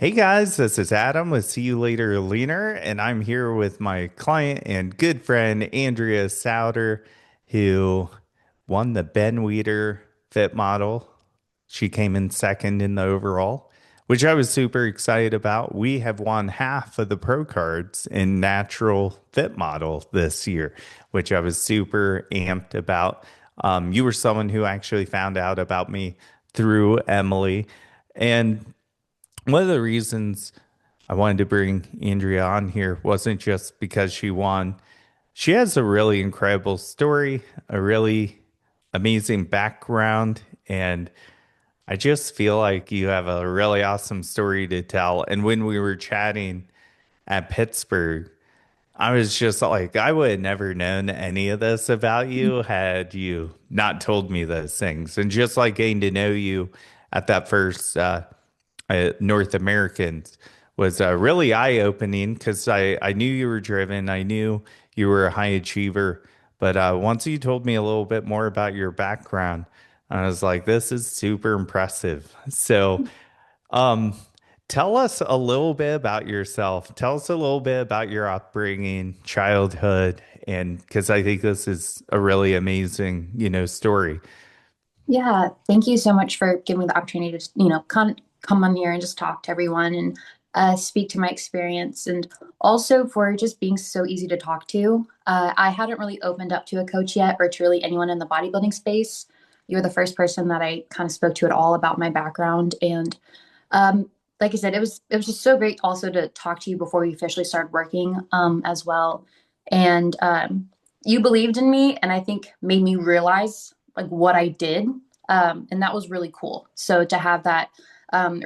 Hey guys, this is Adam with See You Later Leaner, and I'm here with my client and good friend Andrea Sowder, who won the Ben Weeder Fit Model. She came in second in the overall, which I was super excited about. We have won half of the Pro Cards in Natural Fit Model this year, which I was super amped about. You were someone who actually found out about me through Emily. And one of the reasons I wanted to bring Andrea on here wasn't just because she won. She has a really incredible story, a really amazing background, and I just feel like you have a really awesome story to tell. And when we were chatting at Pittsburgh, I was just like, I would have never known any of this about you had you not told me those things. And just like getting to know you at that first North Americans was really eye-opening because I knew you were driven. I knew you were a high achiever. But once you told me a little bit more about your background, I was like, this is super impressive. So, um, tell us a little bit about yourself. Tell us a little bit about your upbringing, childhood, and because I think this is a really amazing, story. Yeah, thank you so much for giving me the opportunity to, come on here and just talk to everyone and speak to my experience, and also for just being so easy to talk to. I hadn't really opened up to a coach yet, or to really anyone in the bodybuilding space. You're the first person that I kind of spoke to at all about my background, and like I said, it was just so great also to talk to you before we officially started working as well. And you believed in me, and I think made me realize like what I did, and that was really cool. So to have that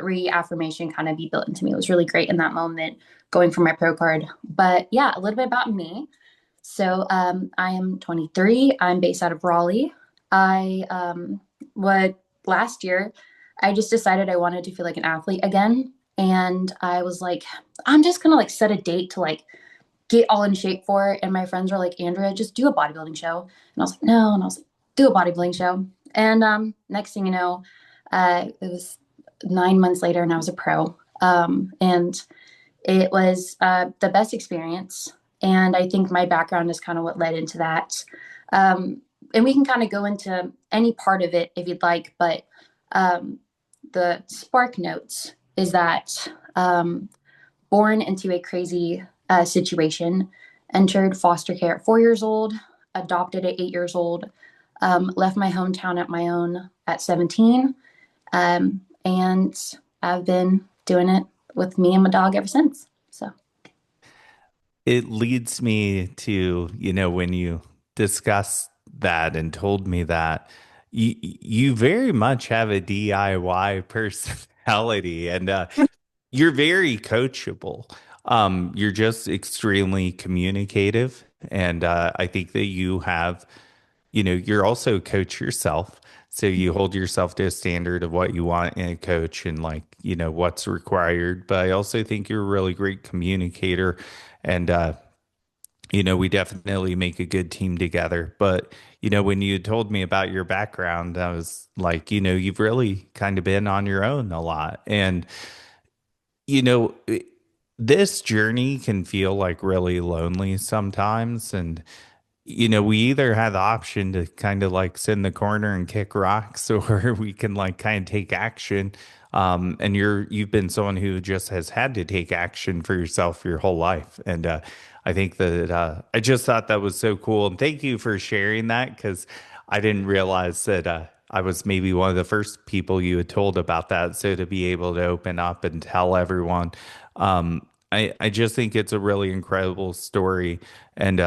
reaffirmation kind of be built into me was really great in that moment, going for my pro card. But yeah, a little bit about me. So I am 23. I'm based out of Raleigh. I what last year I just decided I wanted to feel like an athlete again. And I was like, I'm just gonna like set a date to like get all in shape for it. And my friends were like, Andrea, just do a bodybuilding show. And I was like, no. And I was like, do a bodybuilding show. And next thing you know, it was 9 months later and I was a pro. And it was the best experience. And I think my background is kind of what led into that. And we can kind of go into any part of it if you'd like, but um, the spark notes is that born into a crazy situation, entered foster care at 4 years old, adopted at 8 years old, left my hometown at my own at 17, and I've been doing it with me and my dog ever since. So, It leads me to, when you discussed that and told me that, you very much have a DIY personality and you're very coachable. You're just extremely communicative. And I think that you have, you're also a coach yourself. So you hold yourself to a standard of what you want in a coach and like, what's required. But I also think you're a really great communicator. And we definitely make a good team together. But, when you told me about your background, I was like, you've really kind of been on your own a lot. And, you know, it- this journey can feel like really lonely sometimes. And, we either have the option to kind of like sit in the corner and kick rocks, or we can like kind of take action. And you've been someone who just has had to take action for yourself your whole life. And I think that I just thought that was so cool. And thank you for sharing that because I didn't realize that I was maybe one of the first people you had told about that. So to be able to open up and tell everyone, I just think it's a really incredible story. And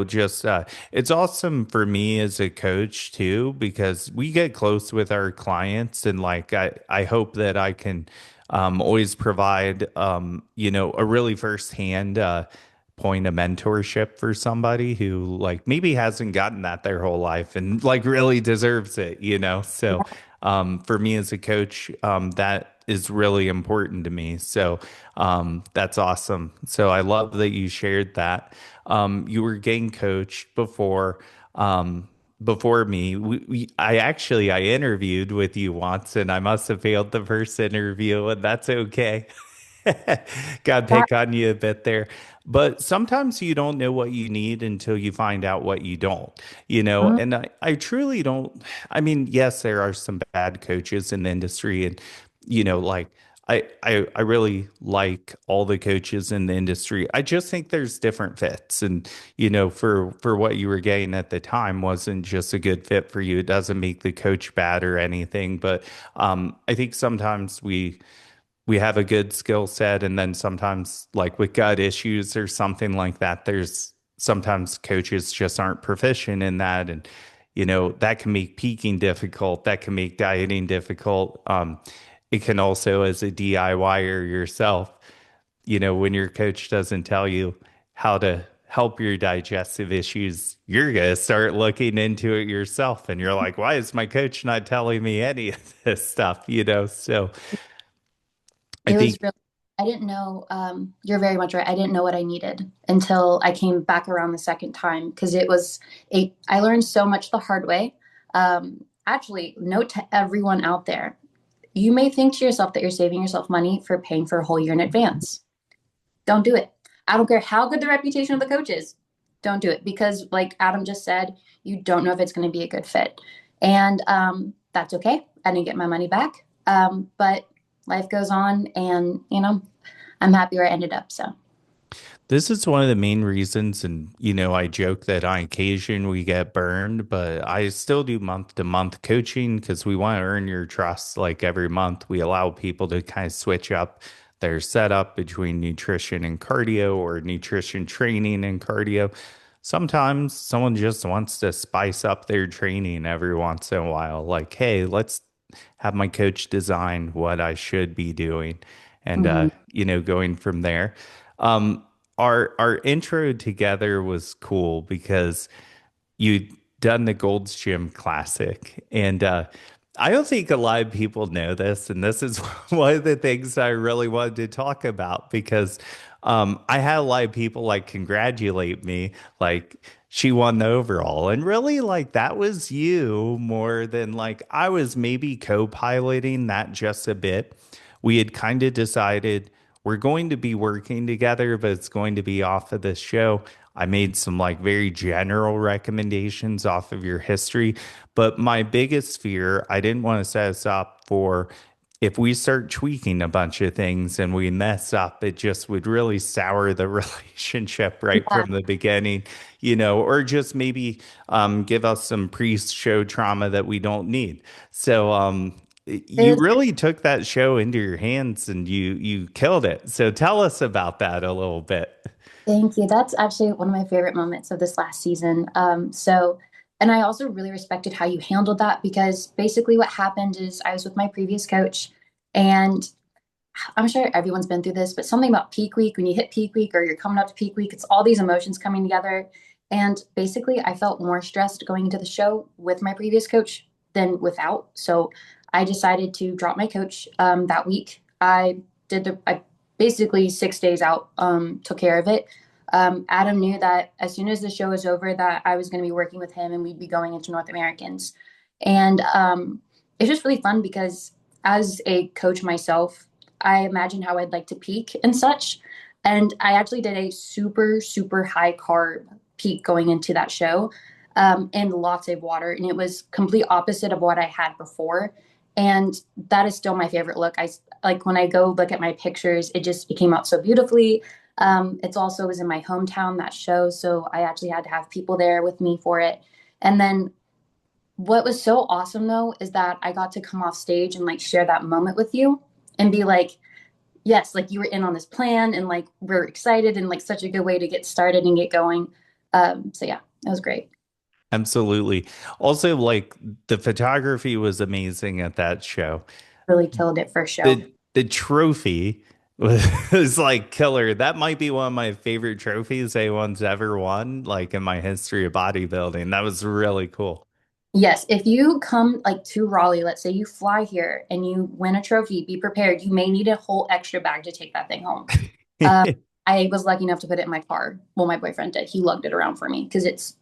just it's awesome for me as a coach too, because we get close with our clients and like I hope that I can always provide a really firsthand point of mentorship for somebody who like maybe hasn't gotten that their whole life and like really deserves it. So for me as a coach, that is really important to me. So that's awesome. So I love that you shared that. You were getting coached before. before me. I interviewed with you once, and I must have failed the first interview, and that's okay. Got to That, pick on you a bit there. But sometimes you don't know what you need until you find out what you don't, mm, and I truly don't. I mean, yes, there are some bad coaches in the industry, and, like, I really like all the coaches in the industry. I just think there's different fits. And, for what you were getting at the time wasn't just a good fit for you. It doesn't make the coach bad or anything. But I think sometimes we have a good skill set, and then sometimes, like with gut issues or something like that, there's sometimes coaches just aren't proficient in that. And, that can make peaking difficult, that can make dieting difficult. It can also, as a DIYer yourself, when your coach doesn't tell you how to help your digestive issues, you're going to start looking into it yourself, and you're like, why is my coach not telling me any of this stuff, so I it was think. really, I didn't know, you're very much right. I didn't know what I needed until I came back around the second time because I learned so much the hard way. Actually, note to everyone out there, you may think to yourself that you're saving yourself money for paying for a whole year in advance. Don't do it. I don't care how good the reputation of the coach is. Don't do it because, like Adam just said, you don't know if it's going to be a good fit. And that's okay. I didn't get my money back. But life goes on, and, I'm happy where I ended up. So, This is one of the main reasons, and, I joke that on occasion we get burned, but I still do month to month coaching because we want to earn your trust. Like every month, we allow people to kind of switch up their setup between nutrition and cardio, or nutrition training and cardio. Sometimes someone just wants to spice up their training every once in a while. Like, hey, let's have my coach design what I should be doing, and, mhm. going from there. Um, our intro together was cool because you'd done the Gold's Gym Classic. And I don't think a lot of people know this. And this is one of the things I really wanted to talk about because I had a lot of people like congratulate me, like she won the overall. And really, like, that was you more than, like, I was maybe co-piloting that just a bit. We had kind of decided we're going to be working together, but it's going to be off of this show. I made some, like, very general recommendations off of your history, but my biggest fear, I didn't want to set us up for, if we start tweaking a bunch of things and we mess up, it just would really sour the relationship right Yeah, from the beginning, or just maybe give us some pre-show trauma that we don't need. So it you was really took that show into your hands, and you killed it. So tell us about that a little bit. Thank you. That's actually one of my favorite moments of this last season. And I also really respected how you handled that because basically what happened is I was with my previous coach, and I'm sure everyone's been through this, but something about peak week, when you hit peak week or you're coming up to peak week, it's all these emotions coming together. And basically, I felt more stressed going into the show with my previous coach than without. So I decided to drop my coach that week. I basically 6 days out took care of it. Adam knew that as soon as the show was over, that I was going to be working with him and we'd be going into North Americans. And it's just really fun because as a coach myself, I imagine how I'd like to peak and such. And I actually did a super, super high carb peak going into that show, and lots of water. And it was complete opposite of what I had before. And that is still my favorite look. I like when I go look at my pictures, it came out so beautifully. It's also was in my hometown, that show. So I actually had to have people there with me for it. And then what was so awesome though is that I got to come off stage and like share that moment with you and be like, yes, like you were in on this plan and like we're excited and like such a good way to get started and get going. So yeah, it was great. Absolutely. Also, like, the photography was amazing at that show. Really killed it for show. The trophy was like killer. That might be one of my favorite trophies anyone's ever won, like in my history of bodybuilding. That was really cool. Yes, if you come like to Raleigh, let's say you fly here and you win a trophy, be prepared. You may need a whole extra bag to take that thing home. Um, I was lucky enough to put it in my car. Well, my boyfriend did. He lugged it around for me because it's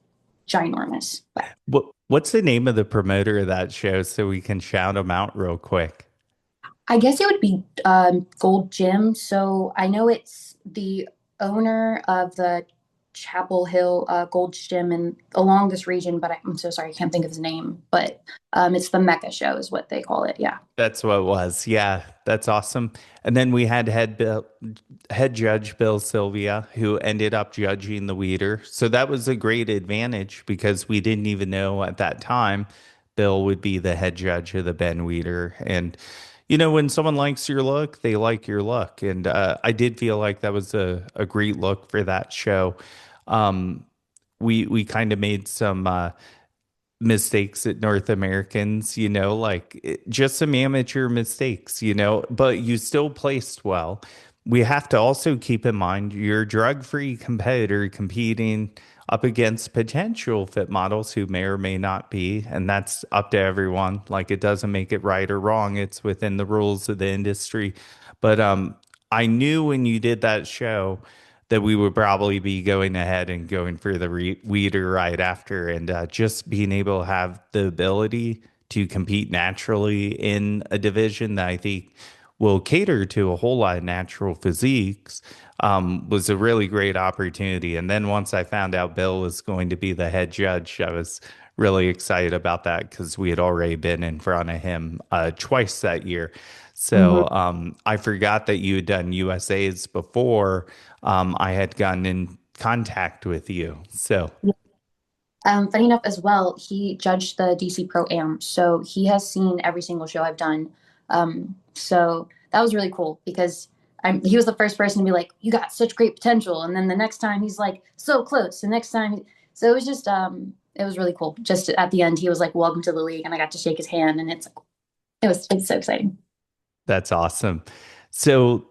ginormous. But What What's the name of the promoter of that show so we can shout them out real quick? I guess it would be Gold Gym. So I know it's the owner of the Chapel Hill Gold's Gym and along this region, but I'm so sorry, I can't think of his name. But it's the Mecca Show is what they call it. Yeah. That's what it was. Yeah, that's awesome. And then we had head judge Bill Sylvia, who ended up judging the weeder. So that was a great advantage because we didn't even know at that time Bill would be the head judge of the Ben Weeder. And when someone likes your look, they like your look. And I did feel like that was a great look for that show. Um, we kind of made some mistakes at North Americans, just some amateur mistakes, but you still placed well. We have to also keep in mind you're a drug-free competitor competing up against potential fit models who may or may not be, and that's up to everyone. Like it doesn't make it right or wrong. It's within the rules of the industry. But I knew when you did that show that we would probably be going ahead and going for the weeder right after, and just being able to have the ability to compete naturally in a division that I think will cater to a whole lot of natural physiques was a really great opportunity. And then once I found out Bill was going to be the head judge, I was really excited about that because we had already been in front of him twice that year. Mhm. So I forgot that you had done USA's before I had gotten in contact with you. So, Funny enough, as well, he judged the DC Pro Am, so he has seen every single show I've done. So that was really cool because he was the first person to be like, "You got such great potential," and then the next time he's like, "So close." The next time, so it was just, it was really cool. Just at the end, he was like, "Welcome to the league," and I got to shake his hand, and it's so exciting. that's awesome. So,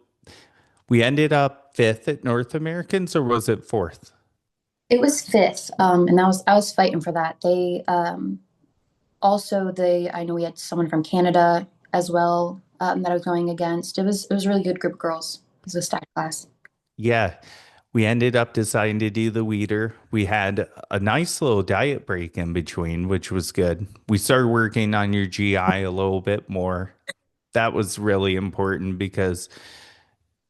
we ended up fifth at North Americans, or was it fourth? It was fifth, and I was fighting for that. They also they I know we had someone from Canada as well that I was going against. It was a really good group of girls. It was a stacked class. Yeah, we ended up deciding to do the weeder. We had a nice little diet break in between, which was good. We started working on your GI a little bit more. That was really important because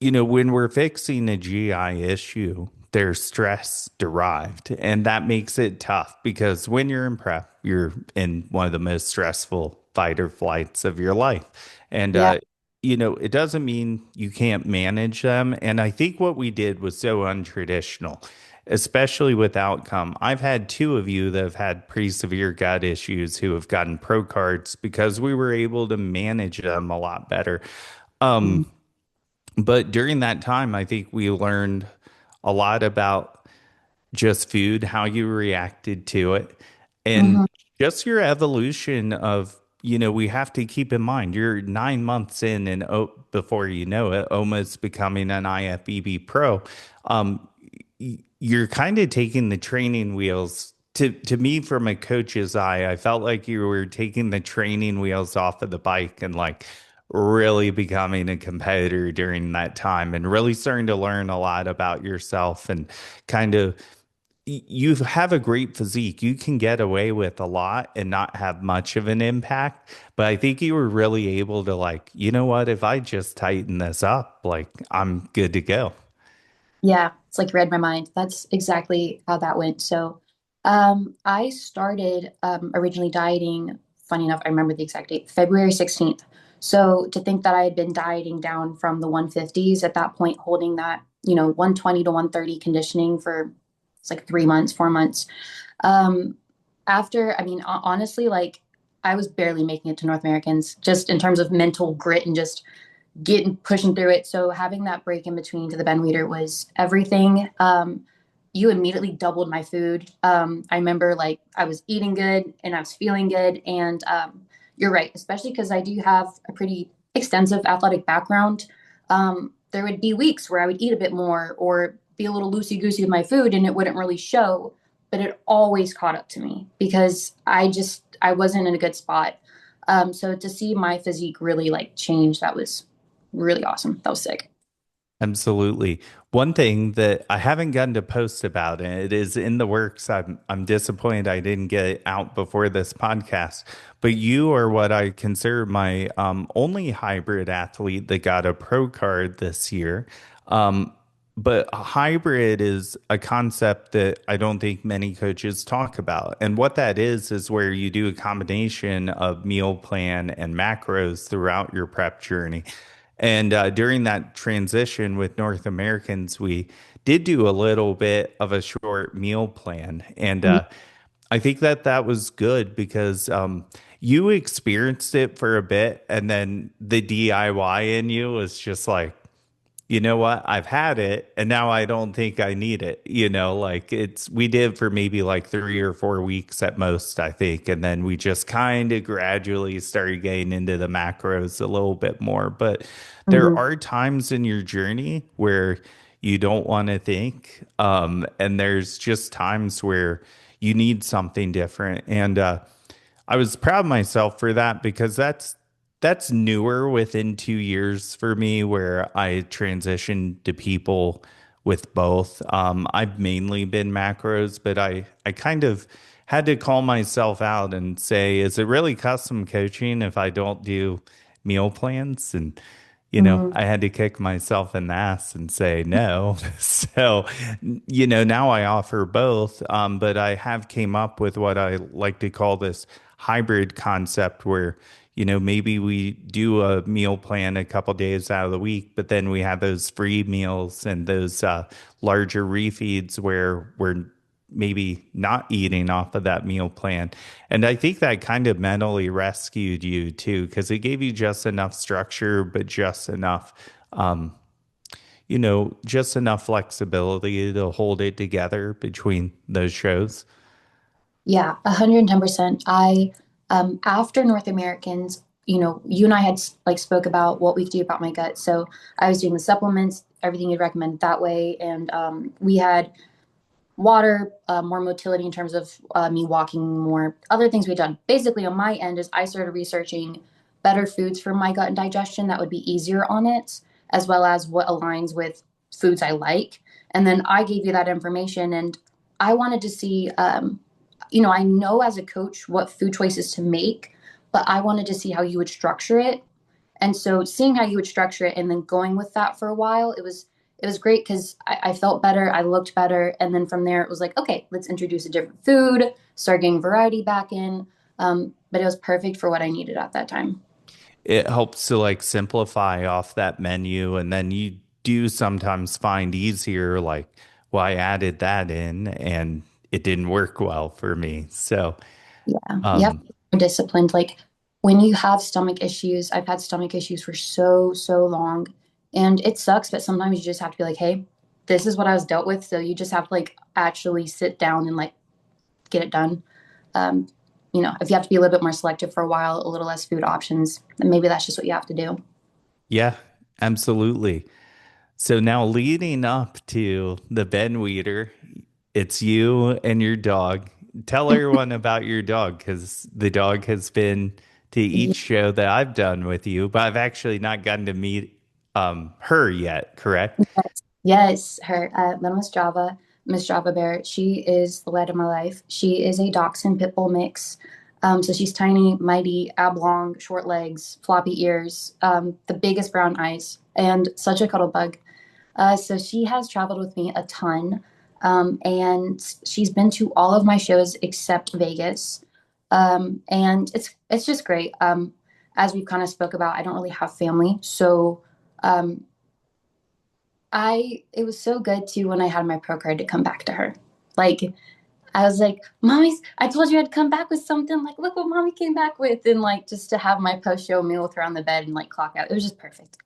when we're fixing a GI issue, there's stress derived, and that makes it tough because when you're in prep, you're in one of the most stressful fight or flights of your life. And, Yeah. it doesn't mean you can't manage them. And I think what we did was so untraditional, especially with outcome. I've had two of you that have had pretty severe gut issues who have gotten pro cards because we were able to manage them a lot better. Mhm. But during that time, I think we learned a lot about just food, how you reacted to it, and Mhm. just your evolution of, we have to keep in mind you're 9 months in and before you know it, almost becoming an IFBB Pro. Um, you're kind of taking the training wheels. To me, from a coach's eye, I felt like you were taking the training wheels off of the bike and like really becoming a competitor during that time and really starting to learn a lot about yourself and kind of you have a great physique. You can get away with a lot and not have much of an impact. But I think you were really able to like, you know what, if I just tighten this up, like I'm good to go. Yeah, it's like you read my mind. That's exactly how that went. So, I started originally dieting. Funny enough, I remember the exact date, February 16th. So to think that I had been dieting down from the 150s at that point, holding that, 120 to 130 conditioning for it's like 3 months, 4 months. Um, After, I mean, honestly, like I was barely making it to North Americans, just in terms of mental grit and just getting pushing through it. So having that break in between to the Ben Weeder was everything. You immediately doubled my food. I remember like I was eating good and I was feeling good. And you're right, especially because I do have a pretty extensive athletic background. There would be weeks where I would eat a bit more or be a little loosey goosey with my food and it wouldn't really show, but it always caught up to me because I wasn't in a good spot. So to see my physique really like change, that was really awesome. That was sick. Absolutely. One thing that I haven't gotten to post about, and it is in the works. I'm disappointed I didn't get it out before this podcast. But you are what I consider my only hybrid athlete that got a pro card this year. Um, but a hybrid is a concept that I don't think many coaches talk about. And what that is where you do a combination of meal plan and macros throughout your prep journey. And during that transition with North Americans, we did do a little bit of a short meal plan. And Mhm. I think that that was good because you experienced it for a bit. And then the DIY in you was just like, you know what? I've had it and now I don't think I need it. Like we did for maybe like 3 or 4 weeks at most, I think. And then we just kind of gradually started getting into the macros a little bit more. But there Mhm. are times in your journey where you don't want to think. And there's just times where you need something different. And I was proud of myself for that because that's newer within 2 years for me where I transitioned to people with both. I've mainly been macros, but I kind of had to call myself out and say, is it really custom coaching if I don't do meal plans? And Mhm. I had to kick myself in the ass and say no. So, now I offer both, but I have came up with what I like to call this hybrid concept where, maybe we do a meal plan a couple days out of the week, but then we have those free meals and those larger refeeds where we're maybe not eating off of that meal plan. And I think that kind of mentally rescued you too, because it gave you just enough structure, but um, just enough flexibility to hold it together between those shows. Yeah, 110%. After North Americans, you and I had like spoke about what we could do about my gut. So I was doing the supplements, everything you'd recommend that way. And we had water, more motility in terms of me walking more, other things we've done. Basically, on my end, is I started researching better foods for my gut and digestion that would be easier on it, as well as what aligns with foods I like. And then I gave you that information, and I wanted to see, I know as a coach what food choices to make, but I wanted to see how you would structure it. And so seeing how you would structure it and then going with that for a while, it was great because I felt better, I looked better, and then from there it was like, okay, let's introduce a different food, start getting variety back in. But it was perfect for what I needed at that time. It helps to like simplify off that menu. And then you do sometimes find easier, like, well, I added that in and it didn't work well for me. So, Yeah, you have to um, be more disciplined. Like when you have stomach issues, I've had stomach issues for so long, and it sucks, but sometimes you just have to be like, hey, this is what I was dealt with. So you just have to like actually sit down and like get it done. Um, if you have to be a little bit more selective for a while, a little less food options, then maybe that's just what you have to do. yeah, absolutely. So now leading up to the Ben Weeder, it's you and your dog. Tell everyone about your dog because the dog has been to each show that I've done with you, but I've actually not gotten to meet her yet, correct? Yes, yes, her little Miss Java Bear. She is the light of my life. She is a Dachshund Pit Bull mix. So she's tiny, mighty, oblong, short legs, floppy ears, the biggest brown eyes, and such a cuddle bug. So she has traveled with me a ton, and she's been to all of my shows except Vegas, and it's just great. As we've kind of spoke about, I don't really have family, so. Um, it was so good too when I had my pro card to come back to her. Like I was like, Mommy's, I told you I'd come back with something. Like, look what mommy came back with. And like just to have my post show meal with her on the bed and like clock out. It was just perfect.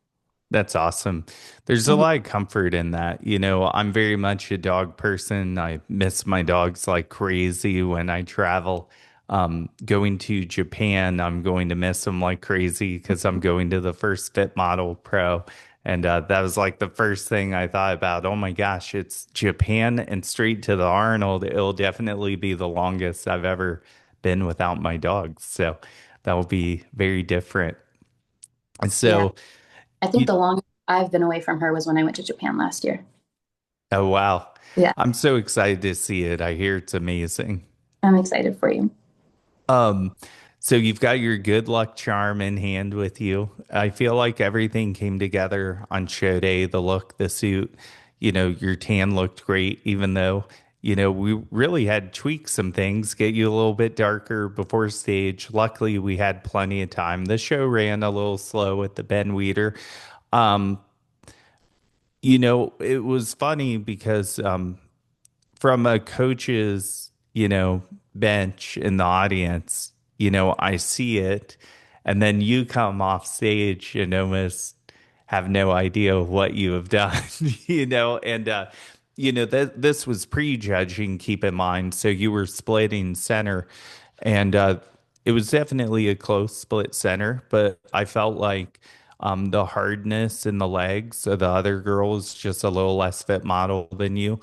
That's awesome. There's a Mhm. lot of comfort in that. I'm very much a dog person. I miss my dogs like crazy when I travel. Going to Japan, I'm going to miss them like crazy because I'm going to the first Fit Model Pro. And that was like the first thing I thought about. Oh my gosh, it's Japan and straight to the Arnold. It'll definitely be the longest I've ever been without my dogs. So that will be very different. And Yeah. so, I think you, the longest I've been away from her was when I went to Japan last year. Oh, wow. Yeah, I'm so excited to see it. I hear it's amazing. I'm excited for you. Um, so you've got your good luck charm in hand with you. I feel like everything came together on show day, the look, the suit, your tan looked great, even though, we really had to tweak some things, get you a little bit darker before stage. Luckily, we had plenty of time. The show ran a little slow with the Ben Weeder. Um, it was funny because from a coach's, bench in the audience, I see it, and then you come off stage and almost have no idea what you have done, and that this was prejudging, keep in mind. So you were splitting center, and it was definitely a close split center, but I felt like the hardness in the legs of the other girl was just a little less fit model than you,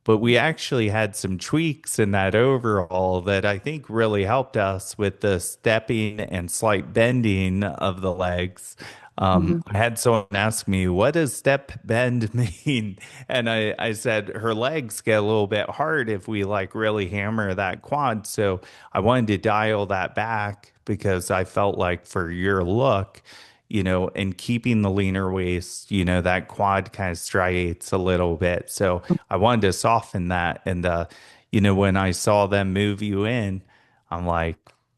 but we actually had some tweaks in that overall that I think really helped us with the stepping and slight bending of the legs. Mhm. I had someone ask me, what does step bend mean? And I said, her legs get a little bit hard if we like really hammer that quad. So I wanted to dial that back because I felt like for your look, and keeping the leaner waist, that quad kind of striates a little bit. So I wanted to soften that. And, when I saw them move you in, I'm like,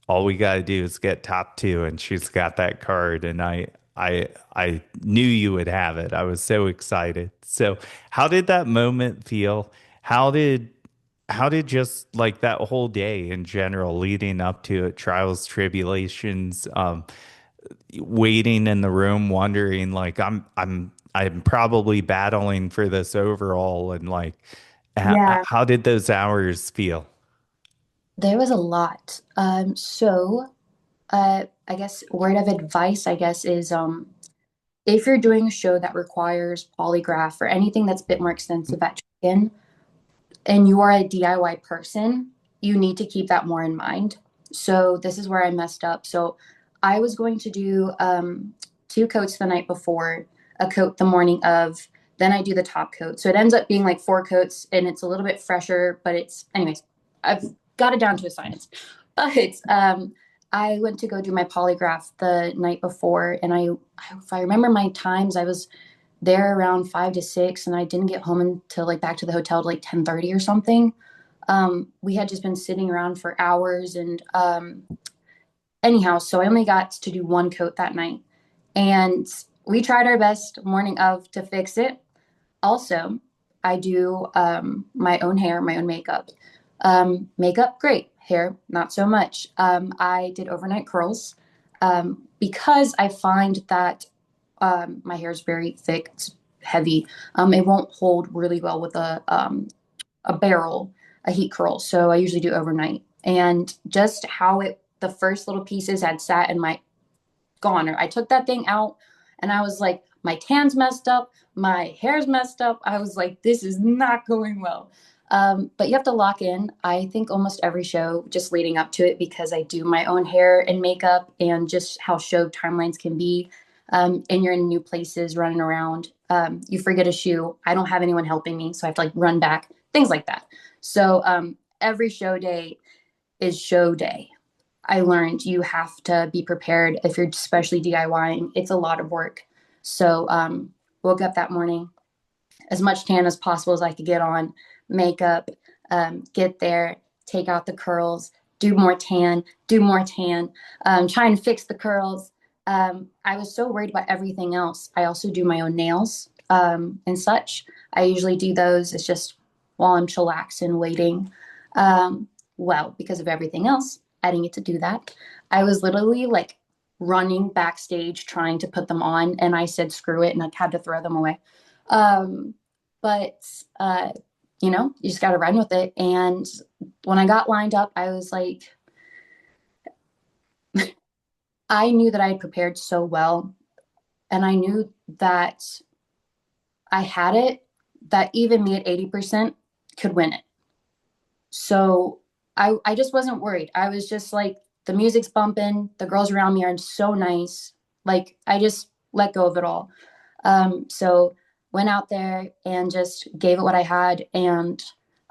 all we got to do is get top two. And she's got that card. And I knew you would have it. I was so excited. So how did that moment feel? How did, how did just like that whole day in general leading up to it, trials, tribulations, waiting in the room, wondering like I'm probably battling for this overall, and like Yeah, how did those hours feel? there was a lot. I guess word of advice, I guess, is if you're doing a show that requires polygraph or anything that's a bit more extensive at check-in, and you are a DIY person, you need to keep that more in mind. So this is where I messed up. So I was going to do two coats the night before, a coat the morning of, then I do the top coat. So it ends up being like four coats and it's a little bit fresher, but anyways, I've got it down to a science. But I went to go do my polygraph the night before, and if I remember my times, I was there around 5 to 6, and I didn't get home until like back to the hotel at like 10:30 or something. We had just been sitting around for hours, and anyhow, so I only got to do one coat that night, and we tried our best morning of to fix it. Also, I do my own hair, my own makeup. Makeup, great. Hair, not so much. I did overnight curls because I find that my hair is very thick, it's heavy. It won't hold really well with a barrel, a heat curl. So I usually do overnight. And just how the first little pieces had sat in my goner. I took that thing out and I was like, my tan's messed up, my hair's messed up. I was like, this is not going well. But you have to lock in, I think, almost every show just leading up to it because I do my own hair and makeup and just how show timelines can be. And you're in new places running around. You forget a shoe. I don't have anyone helping me. So I have to like run back, things like that. So every show day is show day. I learned you have to be prepared if you're especially DIYing. It's a lot of work. So woke up that morning, as much tan as possible as I could get on, makeup, get there, take out the curls, do more tan, try and fix the curls. I was so worried about everything else. I also do my own nails and such. I usually do those. It's just while I'm chillaxing, waiting. Well, because of everything else, I didn't get to do that. I was literally like running backstage trying to put them on, and I said screw it, and I had to throw them away. Um, but you just got to run with it. And when I got lined up, I was like, I knew that I had prepared so well, and I knew that I had it, that even me at 80% could win it. So I just wasn't worried. I was just like, the music's bumping, the girls around me are so nice. Like I just let go of it all. So went out there and just gave it what I had. And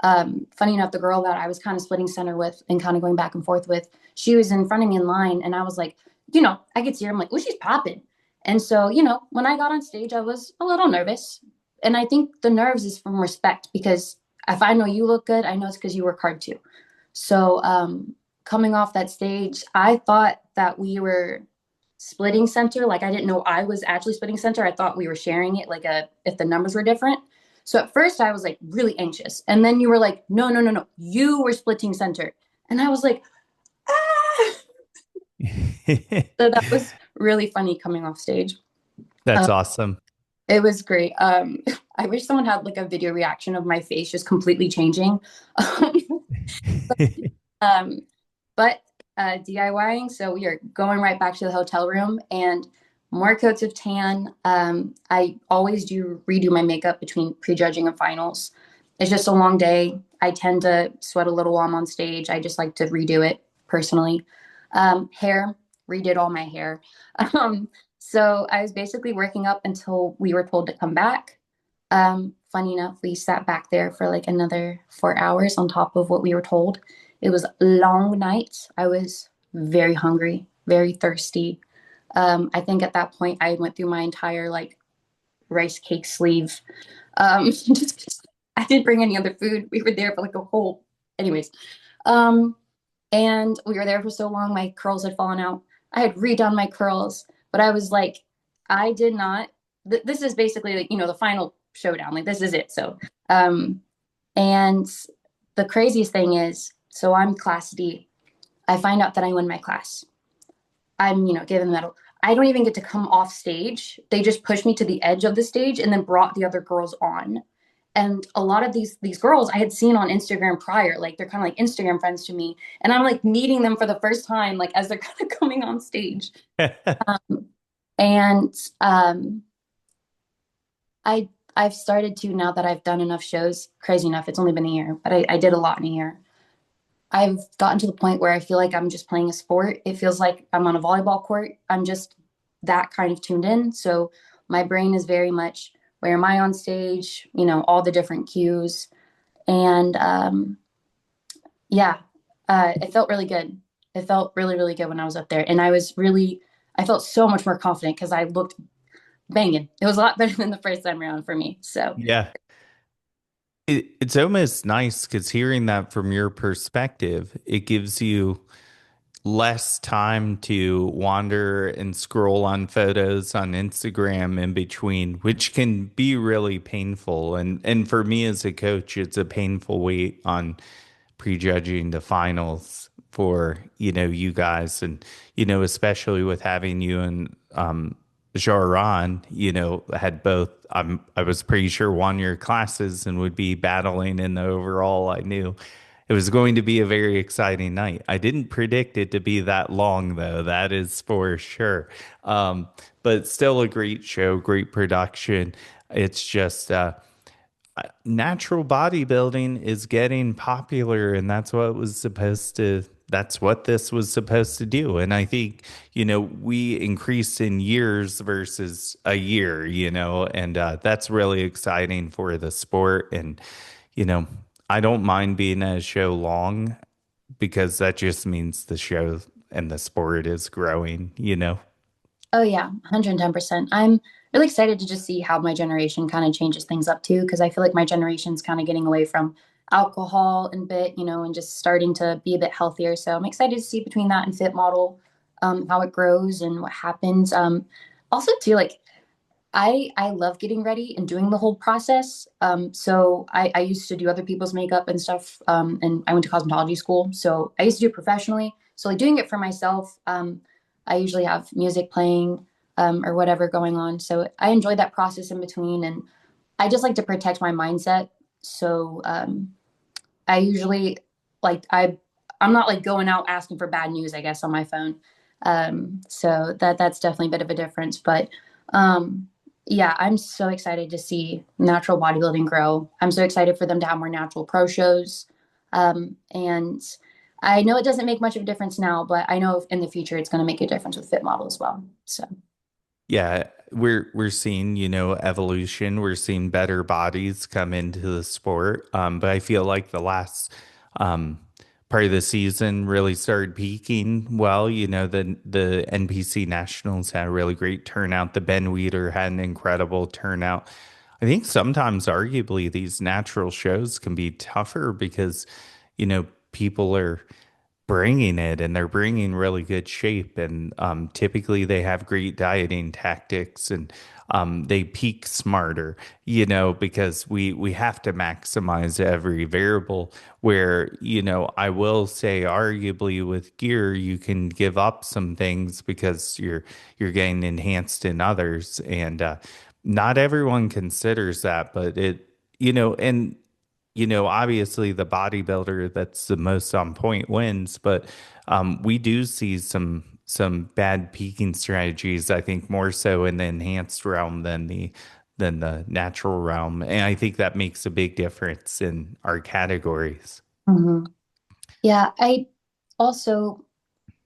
funny enough, the girl that I was kind of splitting center with and kind of going back and forth with, she was in front of me in line, and I was like, I could see her. I'm like, oh, she's popping. And so, when I got on stage, I was a little nervous. And I think the nerves is from respect because if I know you look good, I know it's because you work hard too. So coming off that stage, I thought that we were splitting center. Like I didn't know I was actually splitting center. I thought we were sharing it like if the numbers were different. So at first I was like really anxious. And then you were like, no, no, no, no. You were splitting center. And I was like, ah. So that was really funny coming off stage. That's Uh, awesome. it was great. I wish someone had like a video reaction of my face just completely changing. Um, but DIYing, so we are going right back to the hotel room and more coats of tan. I always do redo my makeup between prejudging and finals. It's just a long day. I tend to sweat a little while I'm on stage. I just like to redo it personally. Hair, redid all my hair. Um, so I was basically working up until we were told to come back. Funny enough, we sat back there for like another 4 hours on top of what we were told. It was long nights. I was very hungry, very thirsty. I think at that point I went through my entire like rice cake sleeve. Just I didn't bring any other food. We were there for like a whole, anyways. Um, and we were there for so long, my curls had fallen out. I had redone my curls, but I was like, I did not. This is basically like the final showdown. Like this is it. So, and the craziest thing is, so I'm class D. I find out that I win my class. I'm given the medal. I don't even get to come off stage. They just pushed me to the edge of the stage and then brought the other girls on. And a lot of these girls I had seen on Instagram prior, like they're kind of like Instagram friends to me, and I'm like meeting them for the first time, like as they're kind of coming on stage. And I've started to, now that I've done enough shows. Crazy enough, it's only been a year, but I did a lot in a year. I've gotten to the point where I feel like I'm just playing a sport. It feels like I'm on a volleyball court. I'm just that kind of tuned in. So my brain is very much, where am I on stage? All the different cues. And yeah, it felt really good. It felt really, really good when I was up there. And I felt so much more confident because I looked banging. It was a lot better than the first time around for me. So, Yeah. It's almost nice because hearing that from your perspective, it gives you less time to wander and scroll on photos on Instagram in between, which can be really painful. And for me as a coach, it's a painful wait on prejudging the finals for, you guys. And, especially with having you and Jaron, had both, I was pretty sure won your classes and would be battling in the overall. I knew it was going to be a very exciting night. I didn't predict it to be that long, though. That is for sure. But still a great show, great production. It's just, natural bodybuilding is getting popular, and that's what this was supposed to do. And I think, we increased in years versus a year, and that's really exciting for the sport. And, you know, I don't mind being a show long because that just means the show and the sport is growing. oh yeah, 110%. I'm really excited to just see how my generation kind of changes things up too, because I feel like my generation's kind of getting away from alcohol and bit, and just starting to be a bit healthier. So I'm excited to see between that and Fit Model, how it grows and what happens. Also too, like I love getting ready and doing the whole process. So I used to do other people's makeup and stuff, and I went to cosmetology school. So I used to do it professionally. So like doing it for myself, I usually have music playing or whatever going on. So I enjoy that process in between, and I just like to protect my mindset. So I usually like I'm not like going out asking for bad news, I guess, on my phone. So that's definitely a bit of a difference. But yeah, I'm so excited to see natural bodybuilding grow. I'm so excited for them to have more natural pro shows. And I know it doesn't make much of a difference now, but I know in the future it's going to make a difference with Fit Model as well. So Yeah. we're seeing, evolution. We're seeing better bodies come into the sport. But I feel like the last um, part of the season really started peaking well. The NPC Nationals had a really great turnout. The Ben Weeder had an incredible turnout. I think sometimes, arguably, these natural shows can be tougher because, people are bringing it and they're bringing really good shape. And typically they have great dieting tactics and they peak smarter, because we have to maximize every variable where, I will say arguably with gear, you can give up some things because you're getting enhanced in others. And not everyone considers that, but and obviously the bodybuilder that's the most on point wins, but we do see some bad peaking strategies, I think more so in the enhanced realm than the natural realm. And I think that makes a big difference in our categories. Hmm. Yeah, I also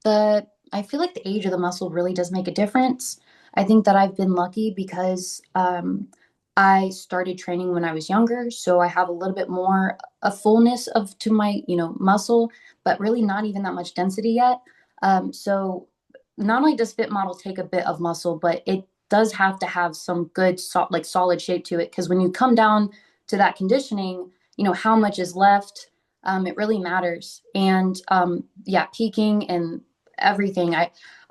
the I feel like the age of the muscle really does make a difference. I think that I've been lucky because I started training when I was younger, so I have a little bit more a fullness of to my muscle, but really not even that much density yet. So not only does fit model take a bit of muscle, but it does have to have some good like solid shape to it because when you come down to that conditioning, how much is left. It really matters. And yeah, peaking and everything.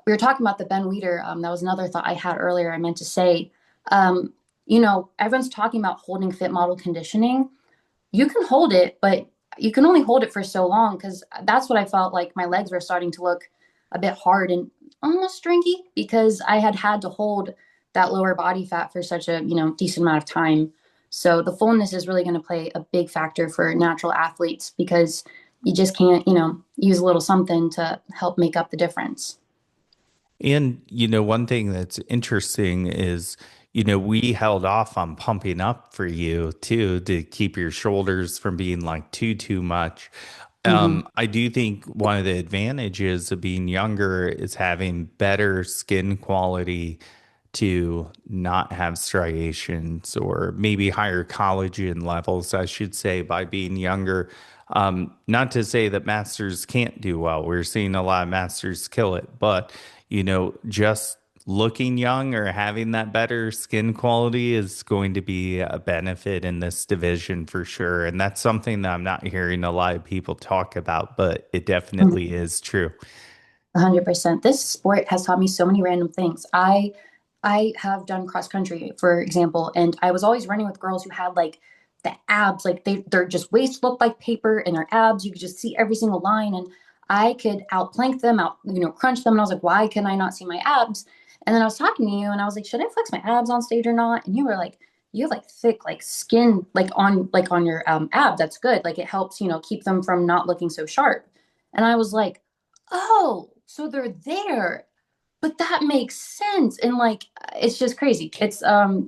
We were talking about the Ben Weeder. That was another thought I had earlier. I meant to say, um, everyone's talking about holding fit model conditioning. You can hold it, but you can only hold it for so long because that's what I felt like my legs were starting to look a bit hard and almost stringy because I had had to hold that lower body fat for such a decent amount of time. So the fullness is really going to play a big factor for natural athletes because you just can't use a little something to help make up the difference. And, one thing that's interesting is, we held off on pumping up for you too to keep your shoulders from being like too much. Hmm. I do think one of the advantages of being younger is having better skin quality to not have striations or maybe higher collagen levels, I should say, by being younger. Not to say that masters can't do well. We're seeing a lot of masters kill it, but just looking young or having that better skin quality is going to be a benefit in this division for sure. And that's something that I'm not hearing a lot of people talk about, but it definitely is true. 100%. This sport has taught me so many random things. I have done cross country, for example, and I was always running with girls who had like the abs, like their just waist looked like paper and their abs, you could just see every single line. And I could outplank them, out, crunch them. And I was like, why can I not see my abs? And then I was talking to you and I was like, should I flex my abs on stage or not? And you were like, you have like thick like skin like on your ab. That's good. Like it helps, keep them from not looking so sharp. And I was like, oh, so they're there, but that makes sense. And like it's just crazy. It's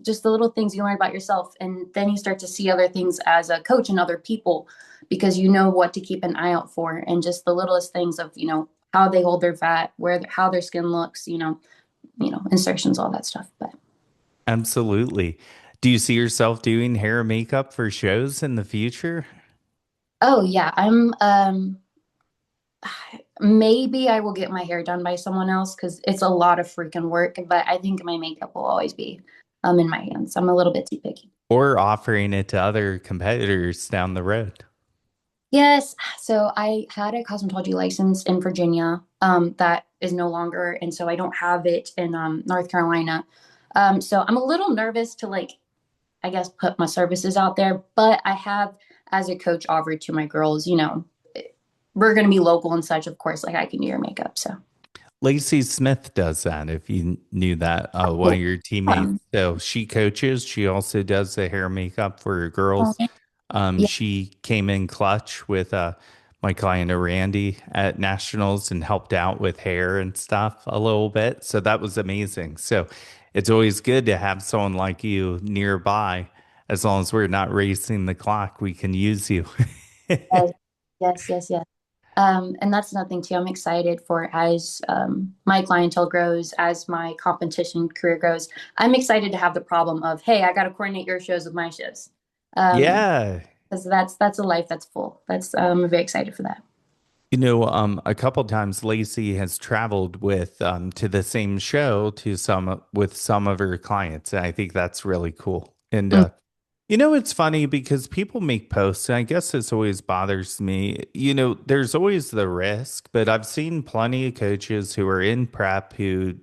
just the little things you learn about yourself and then you start to see other things as a coach and other people because you know what to keep an eye out for and just the littlest things of how they hold their fat, how their skin looks, insertions, all that stuff. But Absolutely. Do you see yourself doing hair and makeup for shows in the future? oh yeah, I'm maybe I will get my hair done by someone else because it's a lot of freaking work, but I think my makeup will always be in my hands. I'm a little bit too picky. Or offering it to other competitors down the road? Yes, so I had a cosmetology license in Virginia that is no longer, and so I don't have it in North Carolina. So I'm a little nervous to like, I guess, put my services out there, but I have, as a coach, offered to my girls, we're going to be local and such, of course, like I can do your makeup. So Lacey Smith does that, if you knew that, one of cool. your teammates. So she coaches. She also does the hair makeup for her Oh, girls. yeah, She came in clutch with my client Randy at Nationals and helped out with hair and stuff a little bit. So that was amazing. So it's always good to have someone like you nearby. As long as we're not racing the clock, we can use you. yes, yes, yes, yes. And that's nothing too. I'm excited for as my clientele grows, as my competition career grows. I'm excited to have the problem of, hey, I got to coordinate your shows with my shows, Yeah. because that's a life that's full. That's I'm very excited for that. A couple times Lacey has traveled with to the same show to some with some of her clients, and I think that's really cool. And Mm. it's funny because people make posts, and I guess this always bothers me. There's always the risk, but I've seen plenty of coaches who are in prep who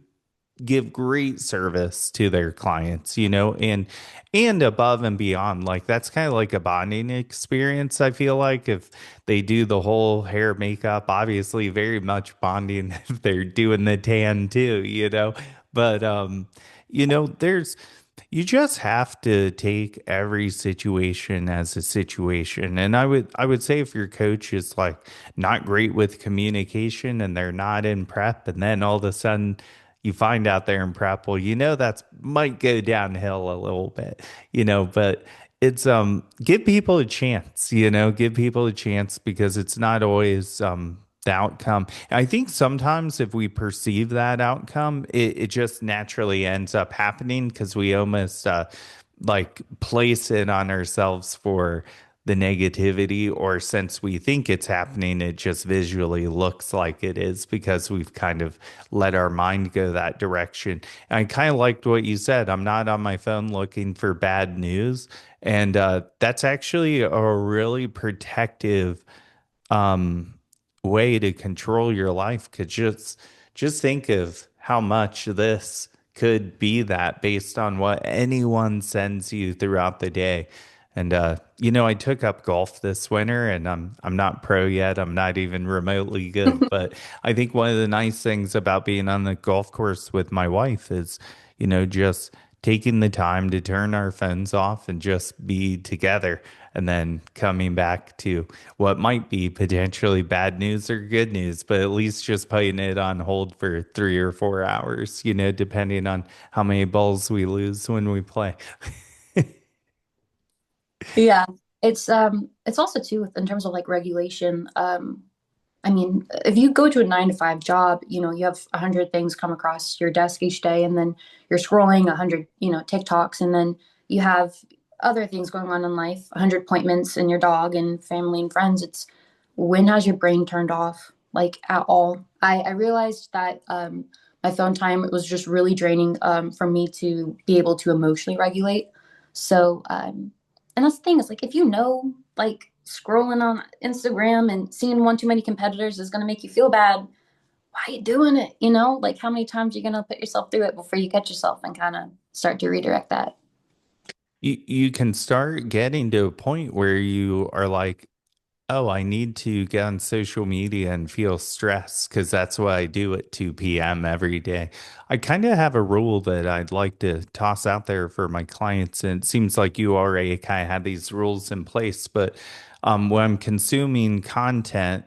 give great service to their clients, and above and beyond. Like that's kind of like a bonding experience. I feel like if they do the whole hair makeup, obviously very much bonding if they're doing the tan too, But there's you just have to take every situation as a situation. And I would say if your coach is like not great with communication and they're not in prep, and then all of a sudden you find out they're in prep, well, that's might go downhill a little bit, but it's give people a chance, give people a chance because it's not always the outcome. I think sometimes if we perceive that outcome, it just naturally ends up happening because we almost like place it on ourselves for the negativity, or since we think it's happening, it just visually looks like it is because we've kind of let our mind go that direction. And I kind of liked what you said. I'm not on my phone looking for bad news. And that's actually a really protective um, way to control your life. Could just think of how much this could be that based on what anyone sends you throughout the day. And I took up golf this winter, and I'm not pro yet. I'm not even remotely good, but I think one of the nice things about being on the golf course with my wife is, just taking the time to turn our phones off and just be together, and then coming back to what might be potentially bad news or good news, but at least just putting it on hold for 3 or 4 hours, depending on how many balls we lose when we play. Yeah, it's also too in terms of like regulation. I mean, if you go to a 9 to 5 job, you have 100 things come across your desk each day, and then you're scrolling 100, TikToks, and then you have other things going on in life, 100 appointments, and your dog and family and friends. It's when has your brain turned off, like at all? I realized that my phone time was just really draining for me to be able to emotionally regulate. So, and that's the thing is like if like scrolling on Instagram and seeing one too many competitors is going to make you feel bad, why are you doing it? Like how many times are you going to put yourself through it before you catch yourself and kind of start to redirect that? You can start getting to a point where you are like, oh, I need to get on social media and feel stressed because that's what I do at 2 p.m. every day. I kind of have a rule that I'd like to toss out there for my clients, and it seems like you already kind of have these rules in place. But when I'm consuming content,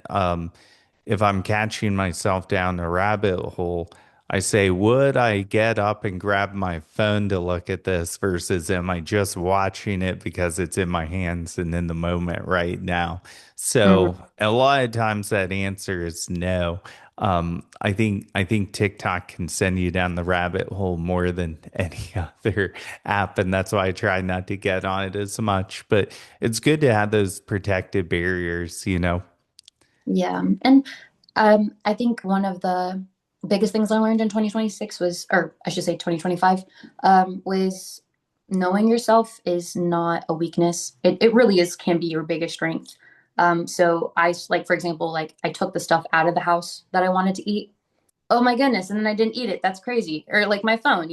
if I'm catching myself down a rabbit hole, I say, would I get up and grab my phone to look at this versus am I just watching it because it's in my hands and in the moment right now? Mm, So a lot of times that answer is no. I think TikTok can send you down the rabbit hole more than any other app, and that's why I try not to get on it as much. But it's good to have those protective barriers. yeah. And I think one of the biggest things I learned in 2026 was, or I should say 2025, was knowing yourself is not a weakness. It really is, can be your biggest strength. So like, for example, like I took the stuff out of the house that I wanted to eat. Oh my goodness. And then I didn't eat it. That's crazy. Or like my phone,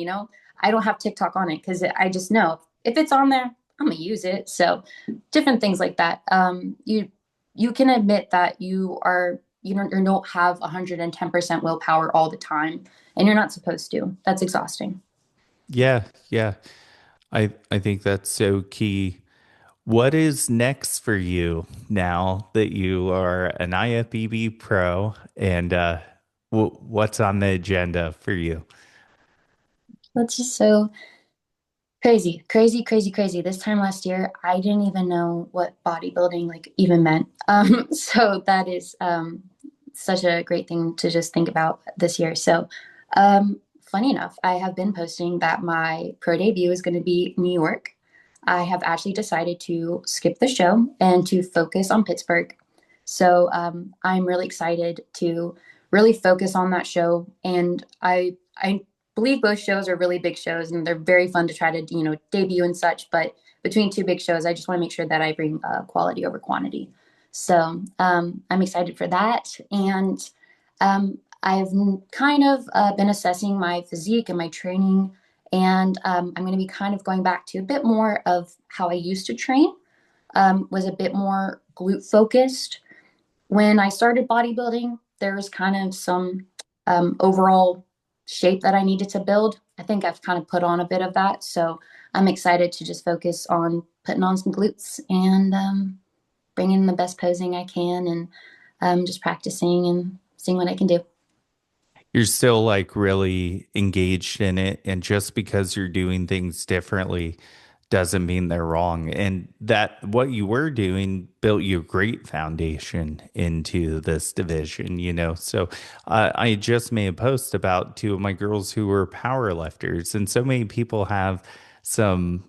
I don't have TikTok on it because I just know if it's on there, I'm gonna use it. So different things like that. You can admit that you don't have 110% willpower all the time, and you're not supposed to. That's exhausting. Yeah, yeah. I think that's so key. What is next for you now that you are an IFBB Pro, and what's on the agenda for you? Let's just so Crazy, crazy, crazy, crazy. This time last year, I didn't even know what bodybuilding like even meant. So that is such a great thing to just think about this year. So, funny enough, I have been posting that my pro debut is going to be New York. I have actually decided to skip the show and to focus on Pittsburgh. So, I'm really excited to really focus on that show, and I believe both shows are really big shows and they're very fun to try to debut and such, but between two big shows I just want to make sure that I bring quality over quantity. So I'm excited for that. And I've kind of been assessing my physique and my training, and I'm going to be kind of going back to a bit more of how I used to train. Was a bit more glute focused. When I started bodybuilding, there was kind of some overall shape that I needed to build. I think I've kind of put on a bit of that. So I'm excited to just focus on putting on some glutes and bringing the best posing I can, and just practicing and seeing what I can do. You're still like really engaged in it, and just because you're doing things differently doesn't mean they're wrong. And that what you were doing built you a great foundation into this division, you know. So I just made a post about two of my girls who were power lifters, and so many people have some,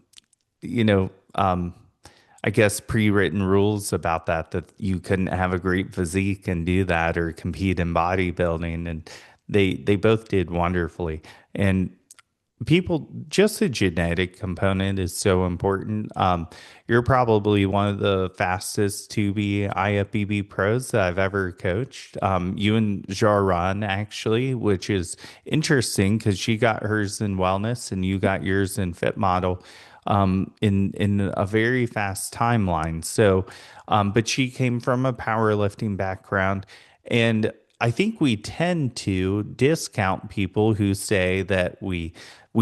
you know, I guess pre-written rules about that you couldn't have a great physique and do that or compete in bodybuilding, and they both did wonderfully. And people, just the genetic component is so important. You're probably one of the fastest to be IFBB pros that I've ever coached. You and Jaron actually, which is interesting because she got hers in wellness and you got yours in fit model in a very fast timeline. So, but she came from a powerlifting background, and I think we tend to discount people who say that we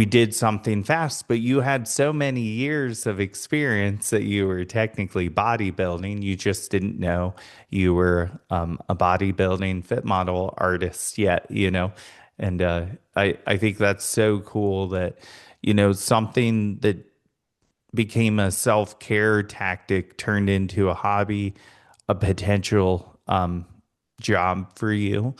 did something fast, but you had so many years of experience that you were technically bodybuilding. You just didn't know you were a bodybuilding fit model artist yet, you know. And I think that's so cool that, you know, something that became a self-care tactic turned into a hobby, a potential job for you,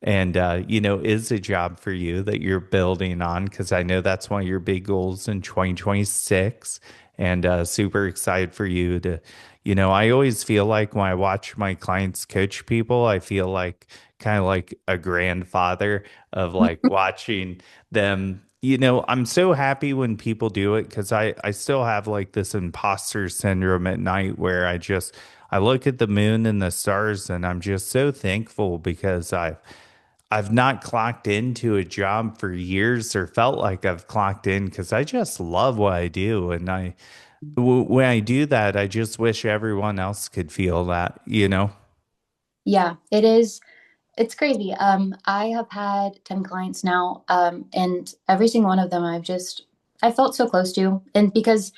and you know, is a job for you that you're building on, because I know that's one of your big goals in 2026. And super excited for you to, you know, I always feel like when I watch my clients coach people, I feel like kind of like a grandfather of like watching them. You know, I'm so happy when people do it because I still have like this imposter syndrome at night where I look at the moon and the stars and I'm just so thankful because I've not clocked into a job for years or felt like I've clocked in because I just love what I do. And when I do that, I just wish everyone else could feel that, you know? Yeah, it is. It's crazy. I have had 10 clients now, and every single one of them I felt so close to. And because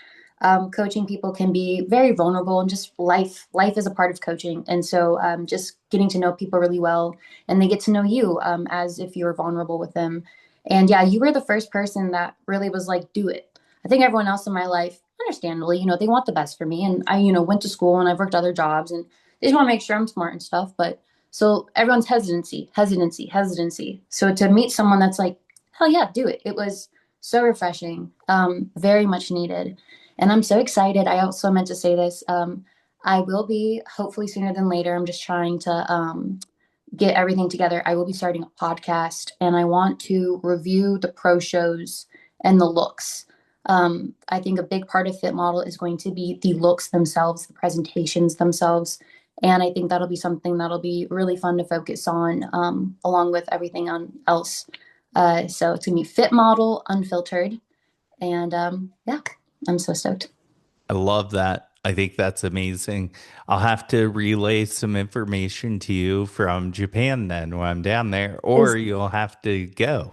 coaching people can be very vulnerable, and just life is a part of coaching. And so just getting to know people really well, and they get to know you as if you were vulnerable with them. And yeah, you were the first person that really was like, do it. I think everyone else in my life, understandably, they want the best for me. And I, went to school and I've worked other jobs, and they just want to make sure I'm smart and stuff. But so everyone's hesitancy, hesitancy, hesitancy. So to meet someone that's like, hell yeah, do it. It was so refreshing, very much needed. And I'm so excited. I also meant to say this. I will be hopefully sooner than later. I'm just trying to get everything together. I will be starting a podcast, and I want to review the pro shows and the looks. I think a big part of Fit Model is going to be the looks themselves, the presentations themselves. And I think that'll be something that'll be really fun to focus on, along with everything on else. So it's going to be Fit Model Unfiltered. And yeah, I'm so stoked. I love that. I think that's amazing. I'll have to relay some information to you from Japan then when I'm down there, or Is you'll have to go.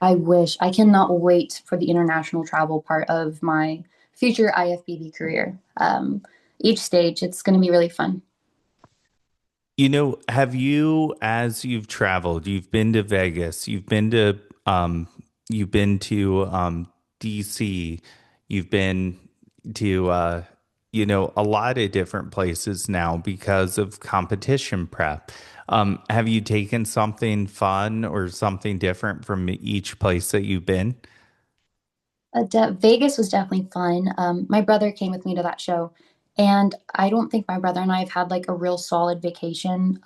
I wish. I cannot wait for the international travel part of my future IFBB career. Each stage, it's going to be really fun. You know, have you, as you've traveled, you've been to Vegas, you've been to DC, you've been to a lot of different places now because of competition prep. Have you taken something fun or something different from each place that you've been? Vegas was definitely fun. My brother came with me to that show, and I don't think my brother and I have had like a real solid vacation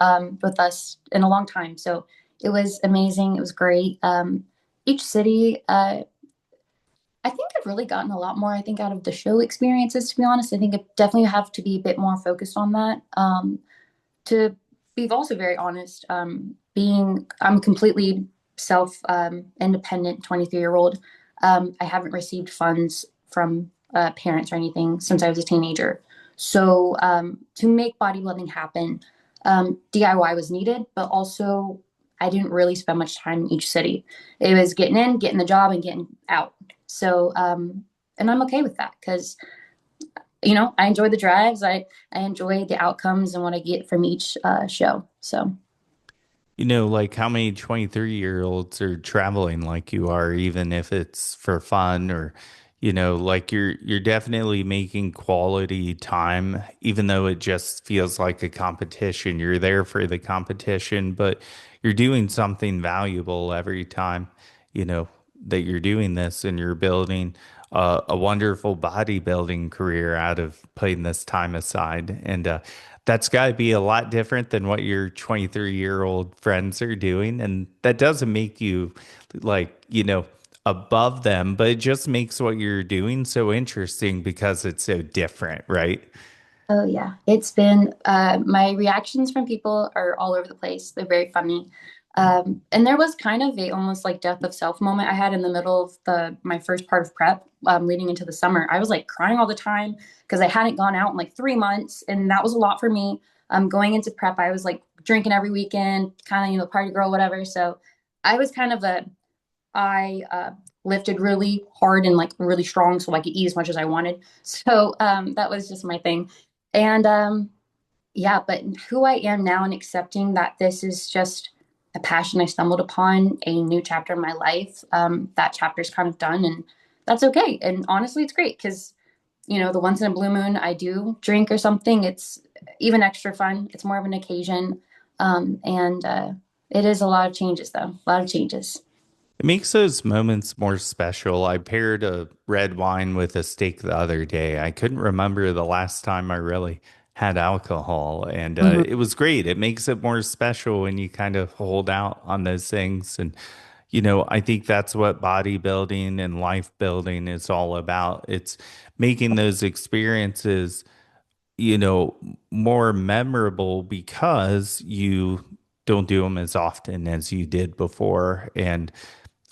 with us in a long time. So it was amazing. It was great. Each city, I think I've really gotten a lot more, I think, out of the show experiences, to be honest. I think I definitely have to be a bit more focused on that. To be also very honest, I'm completely self independent 23-year-old. I haven't received funds from parents or anything since I was a teenager. So to make bodybuilding happen, DIY was needed, but also I didn't really spend much time in each city. It was getting in, getting the job, and getting out. So and I'm okay with that because I enjoy the drives. I enjoy the outcomes and what I get from each show. So Like how many 23-year-olds are traveling like you are, even if it's for fun or, like you're definitely making quality time, even though it just feels like a competition. You're there for the competition, but you're doing something valuable every time, you know, that you're doing this and you're building a wonderful bodybuilding career out of putting this time aside. And that's got to be a lot different than what your 23-year-old friends are doing. And that doesn't make you like, above them, but it just makes what you're doing so interesting because it's so different, right? oh yeah, it's been my reactions from people are all over the place. They're very funny. And there was kind of a almost like death of self moment I had in the middle of the my first part of prep, leading into the summer. I was like crying all the time because I hadn't gone out in like 3 months, and that was a lot for me. Going into prep, I was like drinking every weekend, kind of party girl, whatever. So I was kind of a I lifted really hard and like really strong so I could eat as much as I wanted. So that was just my thing. And yeah, but who I am now and accepting that this is just a passion I stumbled upon, a new chapter in my life, that chapter's kind of done and that's okay. And honestly, it's great because, the once in a blue moon I do drink or something, it's even extra fun. It's more of an occasion. And it is a lot of changes, though, a lot of changes. It makes those moments more special. I paired a red wine with a steak the other day. I couldn't remember the last time I really had alcohol, and Mhm. it was great. It makes it more special when you kind of hold out on those things. And, I think that's what bodybuilding and life building is all about. It's making those experiences, more memorable because you don't do them as often as you did before. And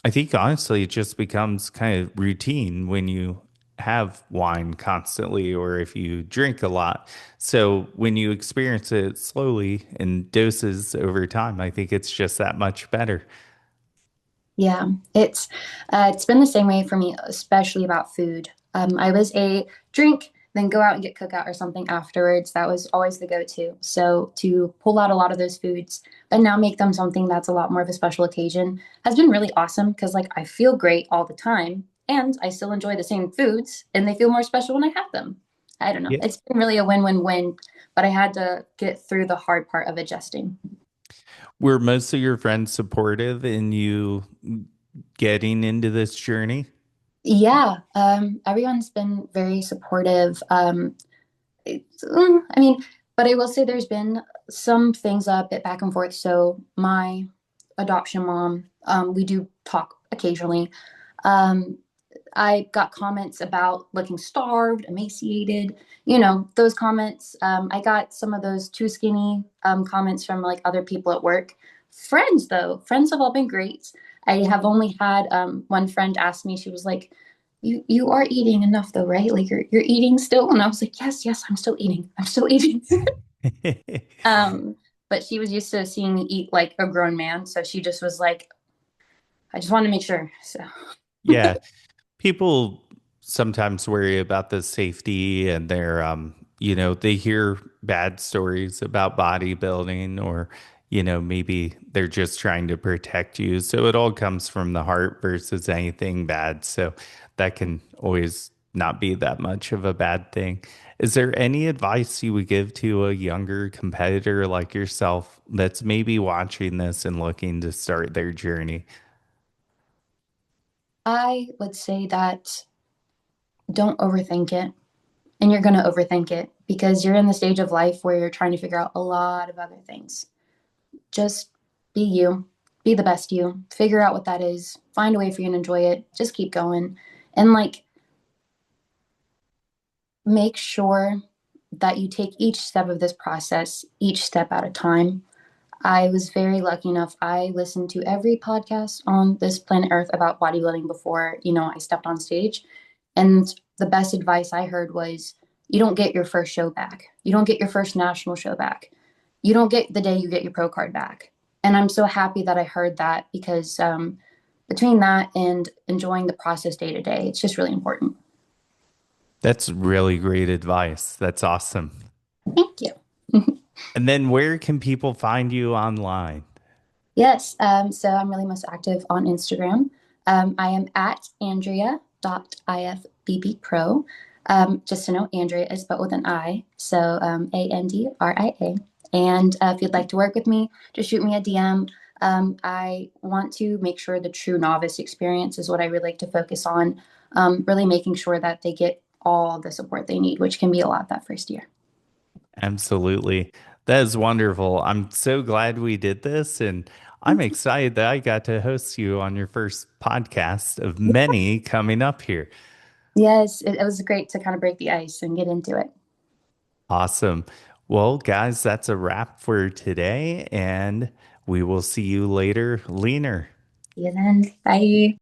I think honestly, it just becomes kind of routine when you have wine constantly or if you drink a lot. So when you experience it slowly in doses over time, I think it's just that much better. Yeah, it's been the same way for me, especially about food. I was a drink, then go out and get cookout or something afterwards. That was always the go-to. So to pull out a lot of those foods, but now make them something that's a lot more of a special occasion has been really awesome because like I feel great all the time and I still enjoy the same foods and they feel more special when I have them. I don't know. Yeah. It's been really a win-win-win, but I had to get through the hard part of adjusting. Were most of your friends supportive in you getting into this journey? Yeah, everyone's been very supportive. I mean, but I will say there's been some things a bit back and forth. So my adoption mom, we do talk occasionally. Um, I got comments about looking starved, emaciated, those comments. I got some of those too skinny comments from like other people at work. Friends, though, friends have all been great. I have only had one friend ask me, she was like, you are eating enough though, right? Like you're eating still? And I was like, yes, I'm still eating. I'm still eating. um, but she was used to seeing me eat like a grown man. So she just was like, I just wanted to make sure. So Yeah. People sometimes worry about the safety and they hear bad stories about bodybuilding or, maybe they're just trying to protect you. So it all comes from the heart versus anything bad. So that can always not be that much of a bad thing. Is there any advice you would give to a younger competitor like yourself that's maybe watching this and looking to start their journey? I would say that don't overthink it. And you're going to overthink it because you're in the stage of life where you're trying to figure out a lot of other things. Just be you, be the best you, figure out what that is, find a way for you to enjoy it, just keep going. And like, make sure that you take each step of this process, each step at a time. I was very lucky enough. I listened to every podcast on this planet Earth about bodybuilding before, I stepped on stage. And the best advice I heard was you don't get your first show back. You don't get your first national show back. You don't get the day you get your pro card back. And I'm so happy that I heard that because between that and enjoying the process day to day, it's just really important. That's really great advice. That's awesome. Thank you. And then where can people find you online? Yes, so I'm really most active on Instagram. I am at Andria.IFBB Pro. Just to know, Andrea is spelled with an I, so Andria. And if you'd like to work with me, just shoot me a DM. I want to make sure the true novice experience is what I really like to focus on, really making sure that they get all the support they need, which can be a lot that first year. Absolutely. That is wonderful. I'm so glad we did this, and I'm excited that I got to host you on your first podcast of many coming up here. Yes, it was great to kind of break the ice and get into it. Awesome. Well, guys, that's a wrap for today, and we will see you later, leaner. See you then. Bye.